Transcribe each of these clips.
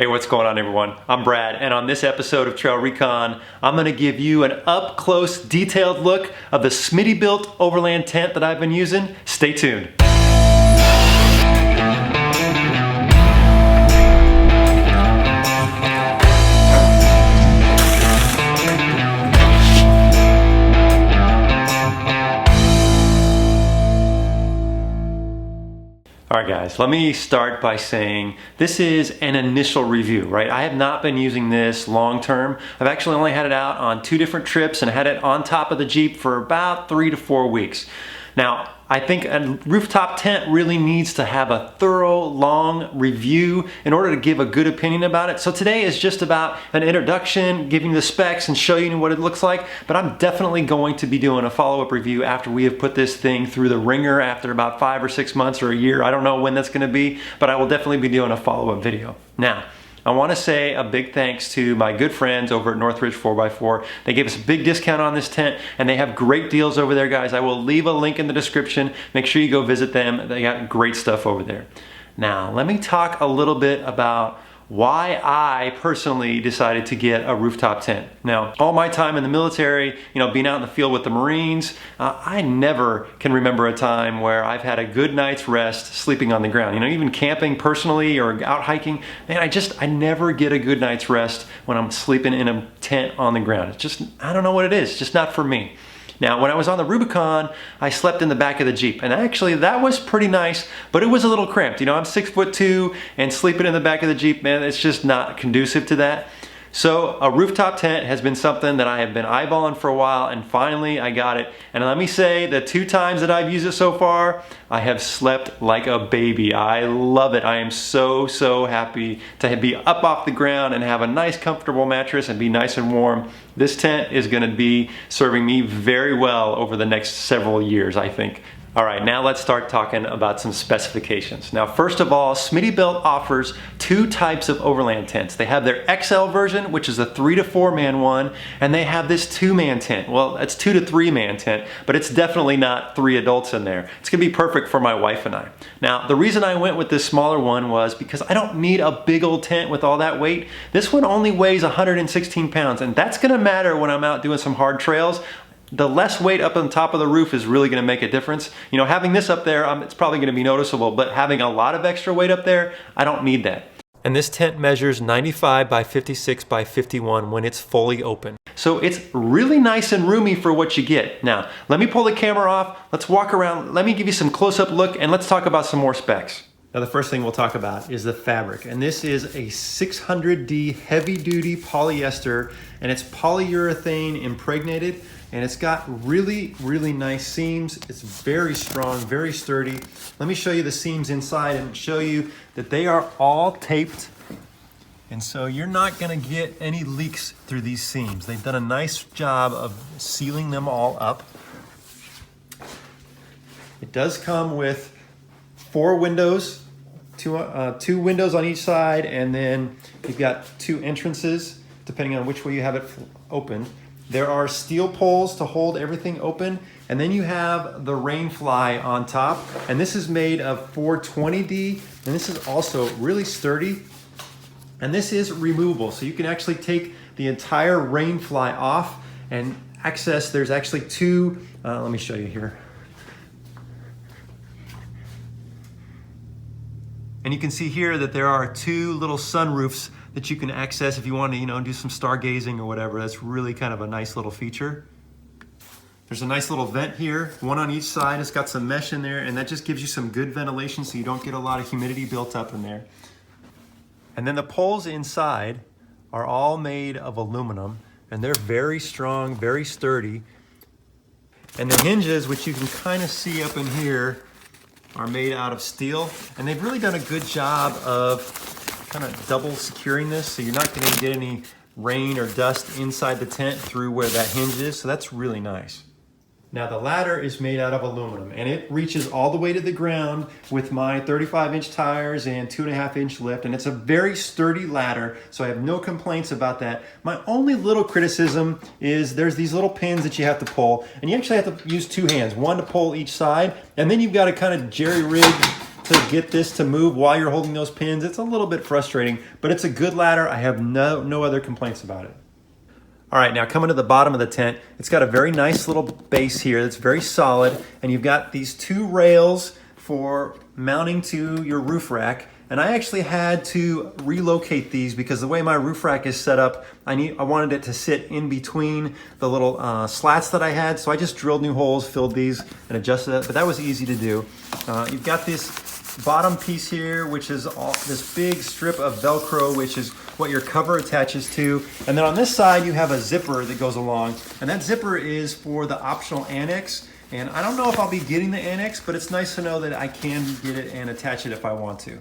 Hey, what's going on everyone? I'm Brad, and on this episode of TrailRecon, I'm gonna give you an up-close, detailed look of the Smittybilt Overland tent that I've been using. Stay tuned. All right guys, let me start by saying this is an initial review, right? I have not been using this long term. I've actually only had it out on 2 different trips and had it on top of the Jeep for about 3 to 4 weeks. Now, I think a rooftop tent really needs to have a thorough, long review in order to give a good opinion about it. So today is just about an introduction, giving you the specs and showing you what it looks like, but I'm definitely going to be doing a follow-up review after we have put this thing through the ringer after about 5 or 6 months or a year. I don't know when that's gonna be, but I will definitely be doing a follow-up video. Now, I want to say a big thanks to my good friends over at Northridge 4x4. They gave us a big discount on this tent and they have great deals over there, guys. I will leave a link in the description. Make sure you go visit them. They got great stuff over there. Now, let me talk a little bit about why I personally decided to get a rooftop tent. Now, all my time in the military, being out in the field with the Marines, I never can remember a time where I've had a good night's rest sleeping on the ground. Even camping personally or out hiking, man, I never get a good night's rest when I'm sleeping in a tent on the ground. It's just, I don't know what it is, it's just not for me. Now, when I was on the Rubicon, I slept in the back of the Jeep, and actually that was pretty nice, but it was a little cramped. I'm 6'2", and sleeping in the back of the Jeep, man, it's just not conducive to that. So a rooftop tent has been something that I have been eyeballing for a while, and finally I got it. And let me say, the 2 times that I've used it so far, I have slept like a baby. I love it. I am so happy to be up off the ground and have a nice comfortable mattress and be nice and warm. This tent is gonna be serving me very well over the next several years, I think. All right, now let's start talking about some specifications. Now, first of all, Smittybilt offers 2 types of overland tents. They have their XL version, which is a 3 to 4 man one, and they have this 2-man tent. Well, it's 2 to 3 man tent, but it's definitely not 3 adults in there. It's gonna be perfect for my wife and I. Now, the reason I went with this smaller one was because I don't need a big old tent with all that weight. This one only weighs 116 pounds, and that's gonna matter when I'm out doing some hard trails. The less weight up on top of the roof is really gonna make a difference. Having this up there, it's probably gonna be noticeable, but having a lot of extra weight up there, I don't need that. And this tent measures 95 by 56 by 51 when it's fully open. So it's really nice and roomy for what you get. Now, let me pull the camera off, let's walk around, let me give you some close-up look, and let's talk about some more specs. Now, the first thing we'll talk about is the fabric, and this is a 600D heavy-duty polyester, and it's polyurethane impregnated, and it's got really nice seams. It's very strong, very sturdy. Let me show you the seams inside and show you that they are all taped, and so you're not gonna get any leaks through these seams. They've done a nice job of sealing them all up. It does come with 4 windows, two windows on each side, and then you've got 2 entrances, depending on which way you have it open. There are steel poles to hold everything open, and then you have the rain fly on top, and this is made of 420D, and this is also really sturdy, and this is removable, so you can actually take the entire rain fly off and access. There's actually 2, let me show you here. And you can see here that there are 2 little sunroofs that you can access if you want to, do some stargazing or whatever. That's really kind of a nice little feature. There's a nice little vent here, 1 on each side. It's got some mesh in there, and that just gives you some good ventilation so you don't get a lot of humidity built up in there. And then the poles inside are all made of aluminum, and they're very strong, very sturdy. And the hinges, which you can kind of see up in here, are made out of steel, and they've really done a good job of kind of double securing this, so you're not going to get any rain or dust inside the tent through where that hinge is, so that's really nice. Now the ladder is made out of aluminum, and it reaches all the way to the ground with my 35-inch tires and 2.5-inch lift, and it's a very sturdy ladder, so I have no complaints about that. My only little criticism is there's these little pins that you have to pull, and you actually have to use 2 hands, 1 to pull each side, and then you've got to kind of jerry-rig to get this to move while you're holding those pins. It's a little bit frustrating, but it's a good ladder. I have no other complaints about it. All right, now coming to the bottom of the tent, it's got a very nice little base here that's very solid, and you've got these two rails for mounting to your roof rack. And I actually had to relocate these because the way my roof rack is set up, I wanted it to sit in between the little slats that I had. So I just drilled new holes, filled these, and adjusted it. But that was easy to do. You've got this bottom piece here, which is this big strip of Velcro, which is what your cover attaches to. And then on this side, you have a zipper that goes along. And that zipper is for the optional annex. And I don't know if I'll be getting the annex, but it's nice to know that I can get it and attach it if I want to.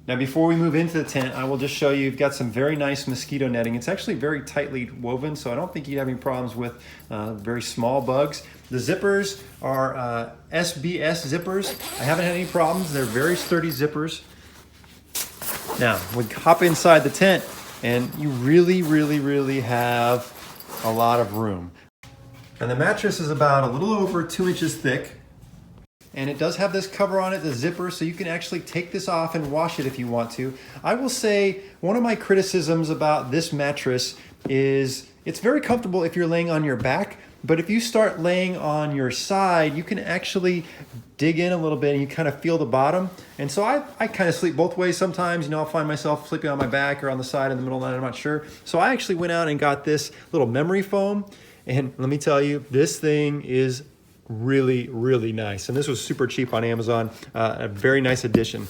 Now before we move into the tent, I will just show you, you've got some very nice mosquito netting. It's actually very tightly woven, so I don't think you'd have any problems with very small bugs. The zippers are SBS zippers. I haven't had any problems. They're very sturdy zippers. Now, we hop inside the tent, and you really have a lot of room. And the mattress is about a little over 2 inches thick. And it does have this cover on it, the zipper, so you can actually take this off and wash it if you want to. I will say one of my criticisms about this mattress is it's very comfortable if you're laying on your back, but if you start laying on your side, you can actually dig in a little bit and you kind of feel the bottom. And so I kind of sleep both ways sometimes. You know, I'll find myself sleeping on my back or on the side in the middle of the night, I'm not sure. So I actually went out and got this little memory foam. And let me tell you, this thing is really nice. And this was super cheap on Amazon, a very nice addition.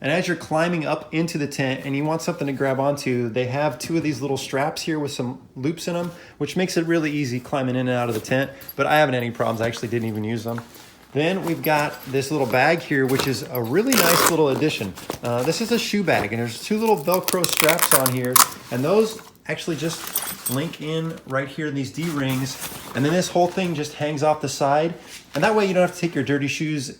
And as you're climbing up into the tent and you want something to grab onto, they have two of these little straps here with some loops in them, which makes it really easy climbing in and out of the tent, but I haven't had any problems. I actually didn't even use them. Then we've got this little bag here, which is a really nice little addition. This is a shoe bag, and there's two little Velcro straps on here, and those actually just link in right here in these D-rings, and then this whole thing just hangs off the side, and that way you don't have to take your dirty shoes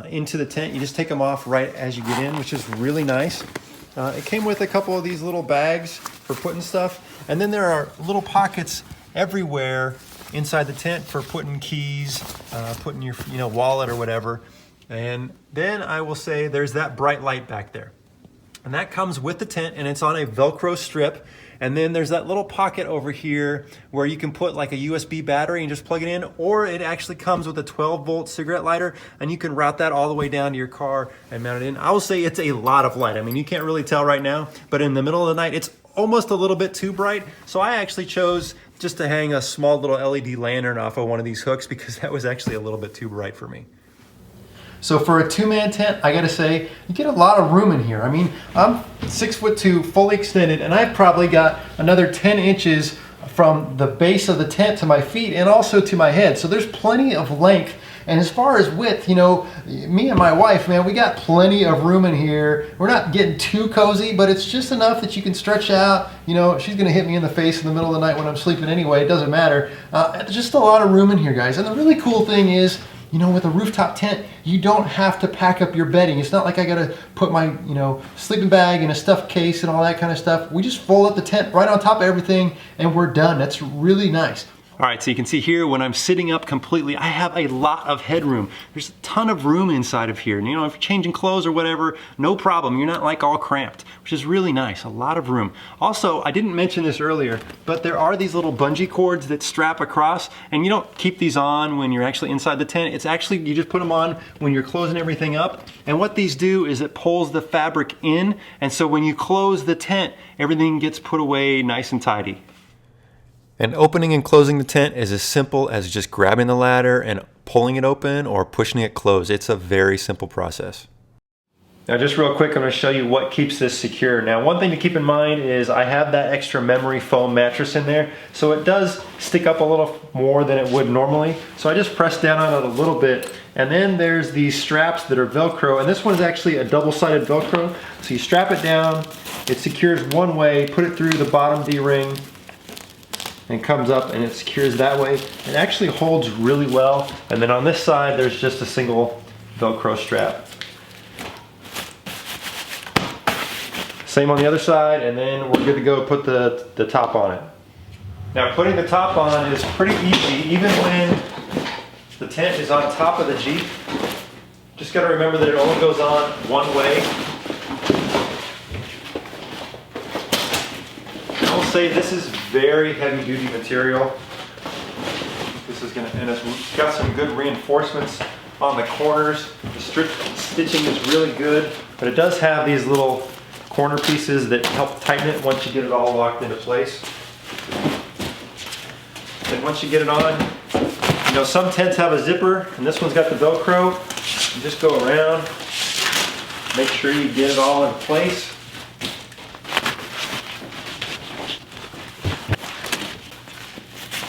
into the tent. You just take them off right as you get in, which is really nice. It came with a couple of these little bags for putting stuff, and then there are little pockets everywhere inside the tent for putting keys, putting your wallet or whatever. And then I will say there's that bright light back there. And that comes with the tent, and it's on a Velcro strip. And then there's that little pocket over here where you can put like a USB battery and just plug it in, or it actually comes with a 12-volt cigarette lighter, and you can route that all the way down to your car and mount it in. I will say it's a lot of light. I mean, you can't really tell right now, but in the middle of the night, it's almost a little bit too bright. So I actually chose just to hang a small little LED lantern off of one of these hooks because that was actually a little bit too bright for me. So for a two-man tent, I gotta say, you get a lot of room in here. I mean, I'm 6'2", fully extended, and I've probably got another 10 inches from the base of the tent to my feet and also to my head. So there's plenty of length. And as far as width, me and my wife, man, we got plenty of room in here. We're not getting too cozy, but it's just enough that you can stretch out. She's gonna hit me in the face in the middle of the night when I'm sleeping anyway, it doesn't matter. Just a lot of room in here, guys. And the really cool thing is, with a rooftop tent, you don't have to pack up your bedding. It's not like I gotta put my, sleeping bag in a stuffed case and all that kind of stuff. We just fold up the tent right on top of everything and we're done. That's really nice. All right, so you can see here when I'm sitting up completely, I have a lot of headroom. There's a ton of room inside of here. And if you're changing clothes or whatever, no problem. You're not like all cramped, which is really nice, a lot of room. Also, I didn't mention this earlier, but there are these little bungee cords that strap across, and you don't keep these on when you're actually inside the tent. It's actually, you just put them on when you're closing everything up. And what these do is it pulls the fabric in, and so when you close the tent, everything gets put away nice and tidy. And opening and closing the tent is as simple as just grabbing the ladder and pulling it open or pushing it closed. It's a very simple process. Now just real quick, I'm going to show you what keeps this secure. Now one thing to keep in mind is I have that extra memory foam mattress in there, so it does stick up a little more than it would normally. So I just press down on it a little bit, and then there's these straps that are Velcro, and this one is actually a double-sided Velcro. So you strap it down, it secures one way, put it through the bottom D-ring, and comes up and it secures that way. It actually holds really well. And then on this side, there's just a single Velcro strap. Same on the other side, and then we're good to go put the top on it. Now putting the top on is pretty easy, even when the tent is on top of the Jeep. Just just got to remember that it only goes on one way. I will say this is very heavy duty material. This is going to, and it's got some good reinforcements on the corners. The stitching is really good, but it does have these little corner pieces that help tighten it once you get it all locked into place. And once you get it on, you know, some tents have a zipper, and this one's got the Velcro. You just go around, make sure you get it all in place.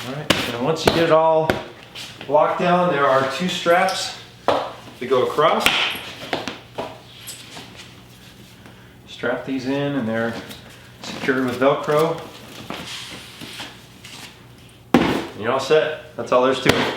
All right, and once you get it all locked down, there are two straps to go across. Strap these in, and they're secured with Velcro. And you're all set. That's all there's to it.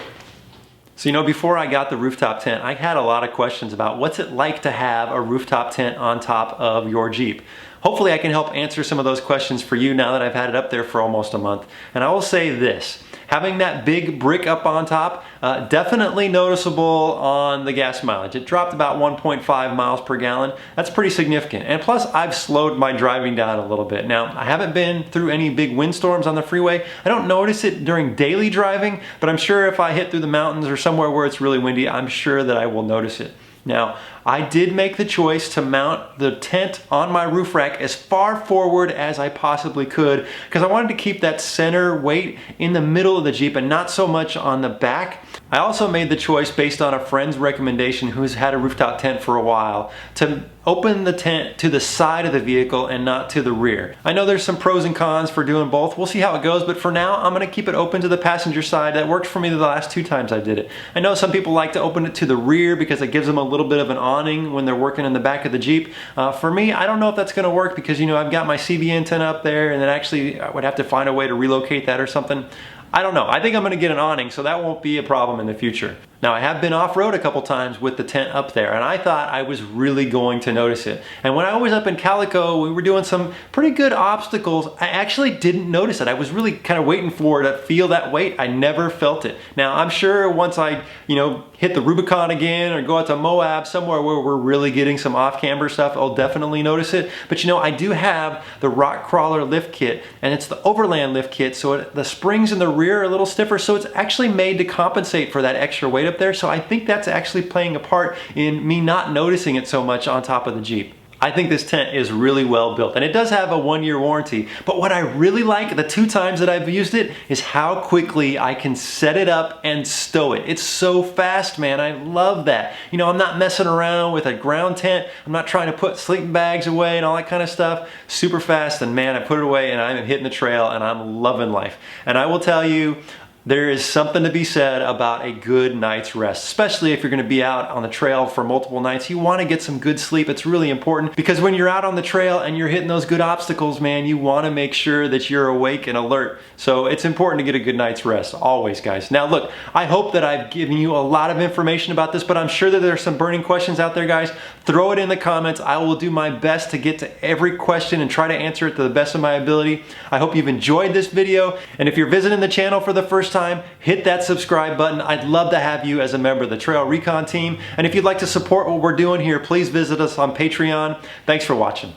So, you know, before I got the rooftop tent, I had a lot of questions about what's it like to have a rooftop tent on top of your Jeep. Hopefully I can help answer some of those questions for you now that I've had it up there for almost a month. And I will say this, having that big brick up on top, definitely noticeable on the gas mileage. It dropped about 1.5 miles per gallon. That's pretty significant. And plus, I've slowed my driving down a little bit. Now, I haven't been through any big windstorms on the freeway. I don't notice it during daily driving, but I'm sure if I hit through the mountains or somewhere where it's really windy, I'm sure that I will notice it. Now, I did make the choice to mount the tent on my roof rack as far forward as I possibly could because I wanted to keep that center weight in the middle of the Jeep and not so much on the back. I also made the choice based on a friend's recommendation who's had a rooftop tent for a while to open the tent to the side of the vehicle and not to the rear. I know there's some pros and cons for doing both. We'll see how it goes, but for now, I'm gonna keep it open to the passenger side. That worked for me the last 2 times I did it. I know some people like to open it to the rear because it gives them a little bit of an awning when they're working in the back of the Jeep. For me, I don't know if that's gonna work because, you know, I've got my CBN tent up there and then actually I would have to find a way to relocate that or something. I don't know. I think I'm gonna get an awning, so that won't be a problem in the future. Now, I have been off-road a couple times with the tent up there, and I thought I was really going to notice it. And when I was up in Calico, we were doing some pretty good obstacles. I actually didn't notice it. I was really kind of waiting for to feel that weight. I never felt it. Now, I'm sure once I, you know, hit the Rubicon again or go out to Moab, somewhere where we're really getting some off-camber stuff, I'll definitely notice it. But you know, I do have the Rock Crawler lift kit, and it's the Overland lift kit, so the springs in the rear are a little stiffer, so it's actually made to compensate for that extra weight up there. So I think that's actually playing a part in me not noticing it so much on top of the Jeep. I think this tent is really well built, and it does have a 1-year warranty, but what I really like the 2 times that I've used it is how quickly I can set it up and stow it. It's so fast, man. I love that. You know, I'm not messing around with a ground tent. I'm not trying to put sleeping bags away and all that kind of stuff. Super fast, and man, I put it away and I'm hitting the trail and I'm loving life. And I will tell you, there is something to be said about a good night's rest, especially if you're gonna be out on the trail for multiple nights. You wanna get some good sleep. It's really important because when you're out on the trail and you're hitting those good obstacles, man, you wanna make sure that you're awake and alert. So it's important to get a good night's rest, always, guys. Now look, I hope that I've given you a lot of information about this, but I'm sure that there's some burning questions out there, guys. Throw it in the comments. I will do my best to get to every question and try to answer it to the best of my ability. I hope you've enjoyed this video, and if you're visiting the channel for the first time, hit that subscribe button. I'd love to have you as a member of the TrailRecon team. And if you'd like to support what we're doing here, please visit us on Patreon. Thanks for watching.